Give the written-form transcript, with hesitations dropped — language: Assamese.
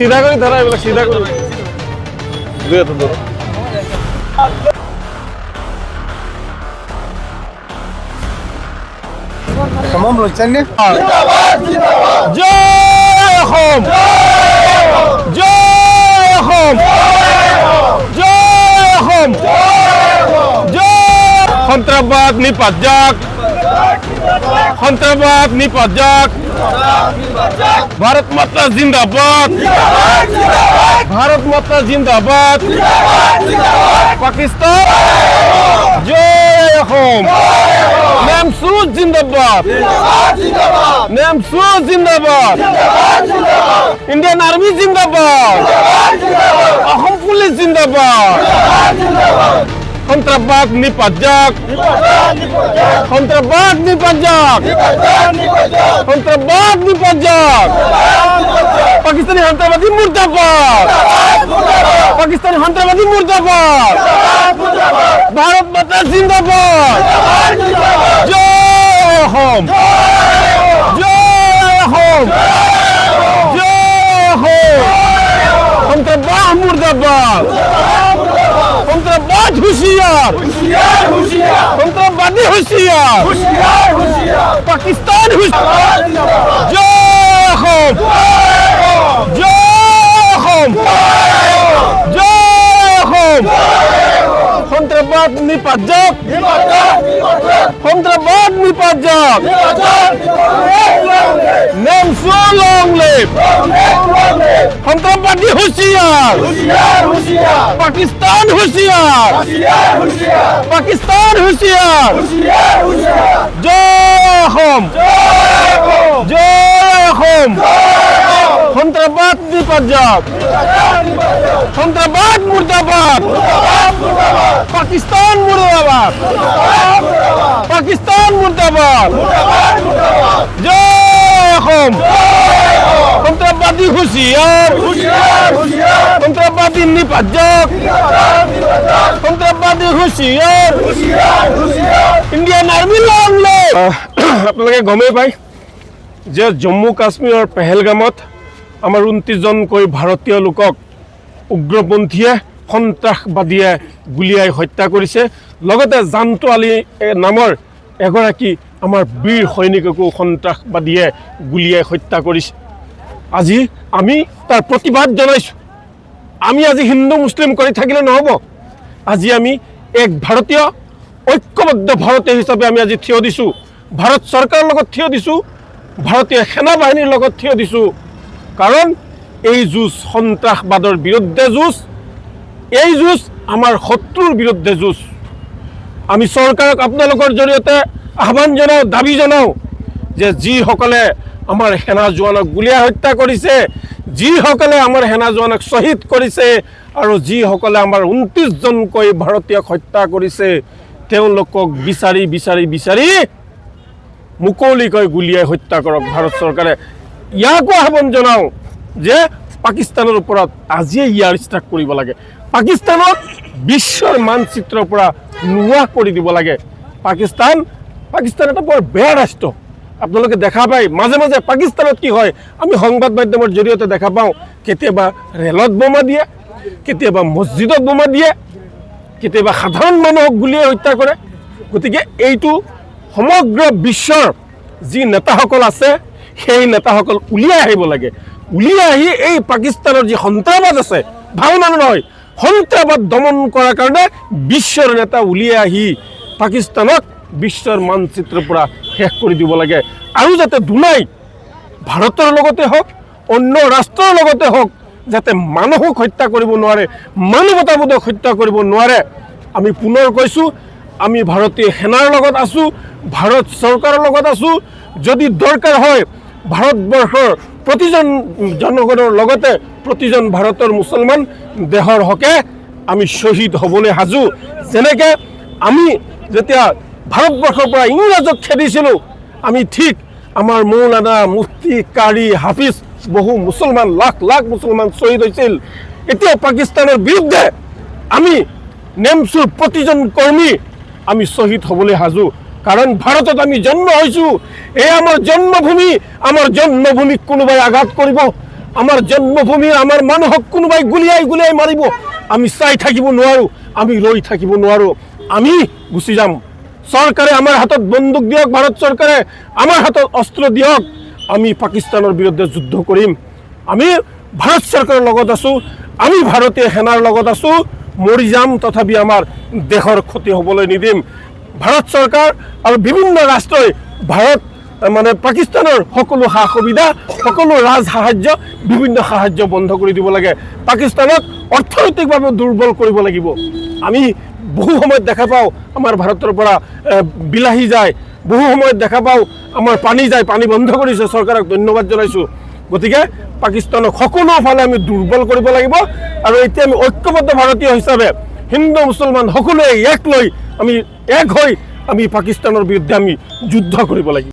सीधा करी धरा है सीधा करी दुया तो दो तमाम लोग चलने जय होम जय होम जय होम जय সন্ত্রাসবাদ নিপাত সন্ত্রাসবাদ নিপাত भारत माता जिंदाबाद भारत माता जिंदाबाद पाकिस्तान जय होम नेमसूद जिंदाबाद नेमसूद जिंदाबाद इंडियन आर्मी जिंदाबाद असम पुलिस जिंदाबाद সন্ত্রাসবাদ নিপাত সন্ত্রাসবাদ নিপাত সন্ত্রাসবাদ নিপাত পাকিস্তানি সন্ত্রাসবাদী মুর্দাবাদ পাকিস্তানি সন্ত্রাসবাদী মুর্দাবাদ ভারত মাতা জিন্দাবাদ জয় হোম জয় হোম জয় হোম সন্ত্রাসবাদ মুর্দাবাদ সন্ত্রাসবাদ হুঁশিয়ার সন্ত্রাসবাদী হুঁশিয়ার পাকিস্তান হুঁশিয়ার জয় হোম জয় হোম জয় হোম সন্ত্রাসবাদ নিপাত সন্ত্রাসবাদ নিপাত নেম সো লং লিভ সন্ত্রাসবাদী হুঁশিয়ার পাকিস্তান হুঁশিয়ার পাকিস্তান হুঁশিয়ার জয় হোম জয় হোম সন্ত্রাসবাদ নিপাত সন্ত্রাসবাদ মুর্দাবাদ পাকিস্তান মুর্দাবাদ পাকিস্তান মুর্দাবাদ জয় হোম সন্ত্রাসবাদী হুঁশিয়ার সন্ত্রাসবাদী নিপাত সন্ত্রাসবাদী হুঁশিয়ার ইণ্ডিয়ান আৰ্মি লং লিভ। আপোনালোকে গমেই পায় যে জম্মু কাশ্মীৰৰ পেহেলগামত আমাৰ 29জনকৈ ভাৰতীয় লোকক উগ্ৰপন্থীয়ে সন্ত্ৰাসবাদীয়ে গুলীয়াই হত্যা কৰিছে। লগতে জানটো আলী নামৰ এগৰাকী আমাৰ বীৰ সৈনিককো সন্ত্ৰাসবাদীয়ে গুলীয়াই হত্যা কৰিছে। আজি আমি তাৰ প্ৰতিবাদ জনাইছোঁ। আমি আজি হিন্দু মুছলিম কৰি থাকিলে নহ'ব। আজি আমি এক ভাৰতীয় ঐক্যবদ্ধ ভাৰতীয় হিচাপে আমি আজি থিয় দিছোঁ। ভাৰত চৰকাৰৰ লগত থিয় দিছোঁ, ভাৰতীয় সেনা বাহিনীৰ লগত থিয় দিছোঁ। কাৰণ এই যুঁজ সন্ত্ৰাসবাদৰ বিৰুদ্ধে যুঁজ, এই যুঁজ আমাৰ শত্ৰুৰ বিৰুদ্ধে যুঁজ। আমি চৰকাৰক আপোনালোকৰ জৰিয়তে আহ্বান জনাওঁ, দাবী জনাওঁ যে যিসকলে আমাৰ সেনা জোৱানক গুলীয়াই হত্যা কৰিছে, যিসকলে আমাৰ সেনা জোৱানক শ্বহীদ কৰিছে আৰু যিসকলে আমাৰ 29জনকৈ ভাৰতীয়ক হত্যা কৰিছে, তেওঁলোকক বিচাৰি বিচাৰি বিচাৰি মুকলিকৈ গুলীয়াই হত্যা কৰক ভাৰত চৰকাৰে। ইয়াকো আহ্বান জনাওঁ যে পাকিস্তানৰ ওপৰত আজিয়ে ইয়াৰ ষ্ট্ৰাইক কৰিব লাগে। পাকিস্তানক বিশ্বৰ মানচিত্ৰৰ পৰা নোহোৱা কৰি দিব লাগে। পাকিস্তান এটা বৰ বেয়া ৰাষ্ট্ৰ। আপোনালোকে দেখা পায় মাজে মাজে পাকিস্তানত কি হয়, আমি সংবাদ মাধ্যমৰ জৰিয়তে দেখা পাওঁ। কেতিয়াবা ৰেলত বোমা দিয়ে, কেতিয়াবা মছজিদত বোমা দিয়ে, কেতিয়াবা সাধাৰণ মানুহক গুলীয়াই হত্যা কৰে। গতিকে এইটো সমগ্ৰ বিশ্বৰ যি নেতাসকল আছে সেই নেতাসকল উলিয়াই আহিব লাগে। উলিয়াই আহি এই পাকিস্তানৰ যি সন্ত্ৰাসবাদ আছে, ভাল মানুহ নহয়, সন্ত্ৰাসবাদ দমন কৰাৰ কাৰণে বিশ্বৰ নেতা উলিয়াই আহি পাকিস্তানক বিশ্বৰ মানচিত্ৰৰ পৰা শেষ কৰি দিব লাগে। আৰু যাতে দুনাই ভাৰতৰ লগতে হওক, অন্য ৰাষ্ট্ৰৰ লগতে হওক, যাতে মানুহক হত্যা কৰিব নোৱাৰে, মানৱতাবোধক হত্যা কৰিব নোৱাৰে। আমি পুনৰ কৈছোঁ, আমি ভাৰতীয় সেনাৰ লগত আছোঁ, ভাৰত চৰকাৰৰ লগত আছোঁ। যদি দৰকাৰ হয় ভাৰতবৰ্ষৰ প্ৰতিজন জনগণৰ লগতে প্ৰতিজন ভাৰতৰ মুছলমান দেহৰ হকে আমি শ্বহীদ হ'বলৈ সাজু। যেনেকৈ আমি যেতিয়া ভাৰতবৰ্ষৰ পৰা ইংৰাজক খেদিছিলোঁ, আমি ঠিক আমাৰ মৌলানা, মুফতি, কাৰী, হাফিজ বহু মুছলমান, লাখ লাখ মুছলমান শ্বহীদ হৈছিল। এতিয়া পাকিস্তানৰ বিৰুদ্ধে আমি নেমচুৰ প্ৰতিজন কৰ্মী আমি শ্বহীদ হ'বলৈ সাজু। कारण भारत आमी जन्म হৈছো এই আমার জন্মভূমি আমার জন্মভূমিক কোনোবাই আঘাত কৰিব আমাৰ জন্মভূমিৰ আমাৰ মানুহক কোনোবাই গুলিয়াই গুলিয়াই মাৰিব, আমি চাই থাকিব নোৱাৰোঁ, আমি ৰৈ থাকিব নোৱাৰোঁ, আমি গুচি যাম। চৰকাৰে আমাৰ হাতত বন্দুক দিয়ক, ভাৰত চৰকাৰে আমাৰ হাতত অস্ত্ৰ দিয়ক, আমি পাকিস্তানৰ বিৰুদ্ধে যুদ্ধ কৰিম। আমি ভাৰত চৰকাৰৰ লগত আছোঁ, আমি ভাৰতীয় সেনাৰ লগত আছোঁ, মৰি যাম তথাপি আমাৰ দেশৰ ক্ষতি হ'বলৈ নিদিম। ভাৰত চৰকাৰ আৰু বিভিন্ন ৰাষ্ট্ৰই ভাৰত মানে পাকিস্তানৰ সকলো সা সুবিধা, সকলো ৰাজ সাহায্য, বিভিন্ন সাহায্য বন্ধ কৰি দিব লাগে। পাকিস্তানক অৰ্থনৈতিকভাৱে দুৰ্বল কৰিব লাগিব। আমি বহু সময়ত দেখা পাওঁ আমাৰ ভাৰতৰ পৰা বিলাহী যায়, বহু সময়ত দেখা পাওঁ আমাৰ পানী যায়, পানী বন্ধ কৰিছে, চৰকাৰক ধন্যবাদ জনাইছোঁ। গতিকে পাকিস্তানক সকলো ফালে আমি দুৰ্বল কৰিব লাগিব আৰু এতিয়া আমি ঐক্যবদ্ধ ভাৰতীয় হিচাপে হিন্দু মুছলমান সকলোৱে এক লৈ আমি এক হৈ আমি পাকিস্তানৰ বিৰুদ্ধে আমি যুদ্ধ কৰিব লাগিব।